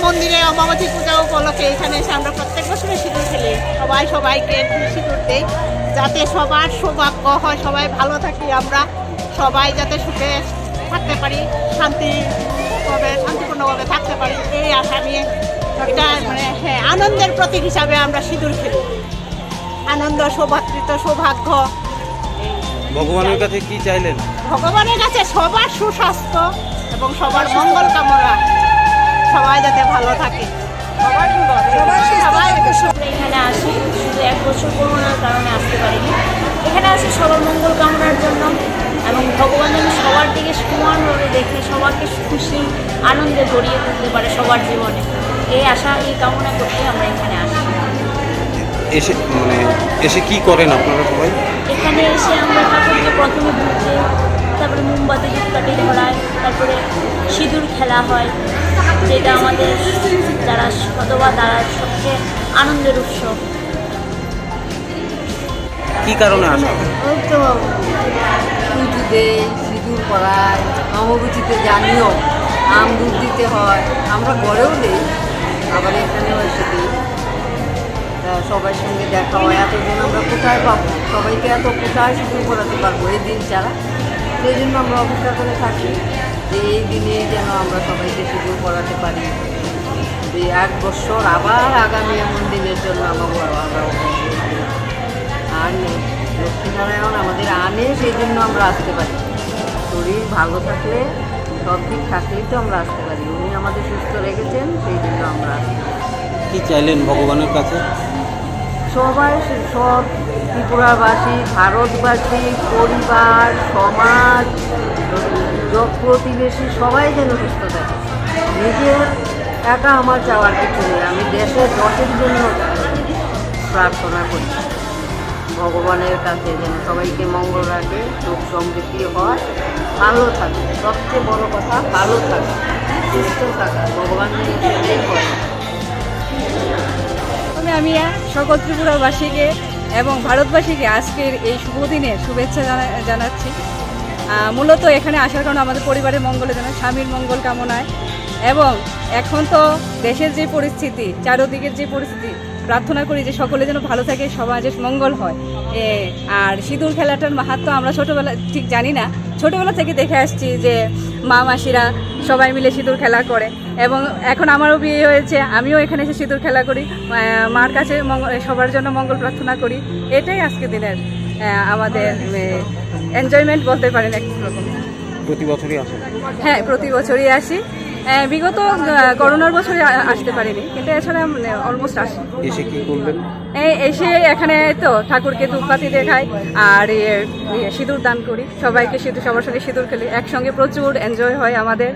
মন্দিরে অমাবস্যা পূজা উপলক্ষে এখানে এসে আমরা প্রত্যেক বছরে সিঁদুর খেলি, সবাই সবাইকে সিঁদুর দেই যাতে সবার সৌভাগ্য হয়, সবাই ভালো থাকি, আমরা সবাই যাতে সুখে থাকতে পারি, শান্তিপূর্ণভাবে থাকতে পারি, এই আশা নিয়ে এটা মানে হ্যাঁ আনন্দের প্রতীক হিসাবে আমরা সিঁদুর খেলি। আনন্দ, সৌভাতৃত্ব, সৌভাগ্য। ভগবানের কাছে কি চাইলেন? ভগবানের কাছে সবার সুস্বাস্থ্য এবং সবার মঙ্গল কামনা, সবাই যাতে ভালো থাকে। এখানে আসি শুধু এক বছর করোনার কারণে আসতে পারিনি। এখানে আসি সবার মঙ্গল কামনার জন্য এবং ভগবান যেন সবার দিকে সমানভাবে দেখে সবাইকে খুশি আনন্দে জড়িয়ে তুলতে পারে সবার জীবনে, এই আশা এই কামনা করতে আমরা এখানে আসি। এসে কি করেন আপনারা সবাই? এখানে এসে আমরা ঠাকুরকে প্রথমে ঘুরতে, তারপরে মোমবাতি ধূপকাঠি ধরায়, তারপরে সিঁদুর খেলা হয়, যেটা আমাদের যারা সতবা তারা সবচেয়ে আনন্দের উৎসব। কি কারণে আসা? পুজোতে সিঁদুর করায়, অমাবস্যাতে জানিও আম দুধ দিতে হয়, আমরা ঘরেও দিই, আবার এখানেও এসে দিই। সবার সঙ্গে দেখা হয়, এতদিন আমরা কোথায় পাবো, সবাইকে এত কোথায় সিঁদুর করাতে পারবো এই দিন ছাড়া। সেই জন্য আমরা অপেক্ষা করে থাকি যে এই দিনে যেন আমরা সবাইকে সিঁদুর করাতে পারি, যে এক বছর আবার আগামী এমন দিনের জন্য আমরা আর নেই। লক্ষ্মীনারায়ণ আমাদের আনে, সেই জন্য আমরা আসতে পারি। শরীর ভালো থাকলে, সব দিক থাকলেই তো আমরা আসতে পারি। উনি আমাদের সুস্থ রেখেছেন, সেই জন্য আমরা আসতে পারি। কি চাইলেন ভগবানের কাছে? সবাই, সব ত্রিপুরাবাসী, ভারতবাসী, পরিবার, সমাজ, প্রতিবেশী সবাই যেন সুস্থ থাকে। নিজের একা আমার চাওয়ার কিছু নেই, আমি দেশের যশের জন্য প্রার্থনা করি ভগবানের কাছে যেন সবাইকে মঙ্গল রাখে, সুখ সমৃদ্ধি হয়, ভালো থাকে। সবচেয়ে বড় কথা ভালো থাকা, সুস্থ থাকা, ভগবান সেটাই করে। আমি সকল ত্রিপুরাবাসীকে এবং ভারতবাসীকে আজকের এই শুভ দিনে শুভেচ্ছা জানাচ্ছি। মূলত এখানে আসার কারণে আমাদের পরিবারের মঙ্গলের জন্য, স্বামীর মঙ্গল কামনায়, এবং এখন তো দেশের যে পরিস্থিতি, চারদিকের যে পরিস্থিতি, প্রার্থনা করি যে সকলে যেন ভালো থাকে, সমাজের মঙ্গল হয়। আর সিঁদুর খেলাটার মাহাত্ম্য আমরা ছোটোবেলা ঠিক জানি না, ছোটোবেলা থেকে দেখে আসছি যে মা মাসিরা সবাই মিলে সিঁদুর খেলা করে, এবং এখন আমারও বিয়ে হয়েছে, আমিও এখানে এসে সিঁদুর খেলা করি, মার কাছে সবার জন্য মঙ্গল প্রার্থনা করি। এটাই আজকে দিনের আমাদের এনজয়মেন্ট বলতে পারেন এক রকম। প্রতি বছরই আসেন? হ্যাঁ, প্রতি বছরই আসি। বিগত করোনার বছরে আসতে পারিনি, কিন্তু এছাড়া অলমোস্ট আসি। এসে কি করবেন? এসে এখানে তো ঠাকুরকে ধূপকাঠি দেখাই আর সিঁদুর দান করি, সবাইকে সবার সঙ্গে সিঁদুর খেলি, একসঙ্গে প্রচুর এনজয় হয় আমাদের।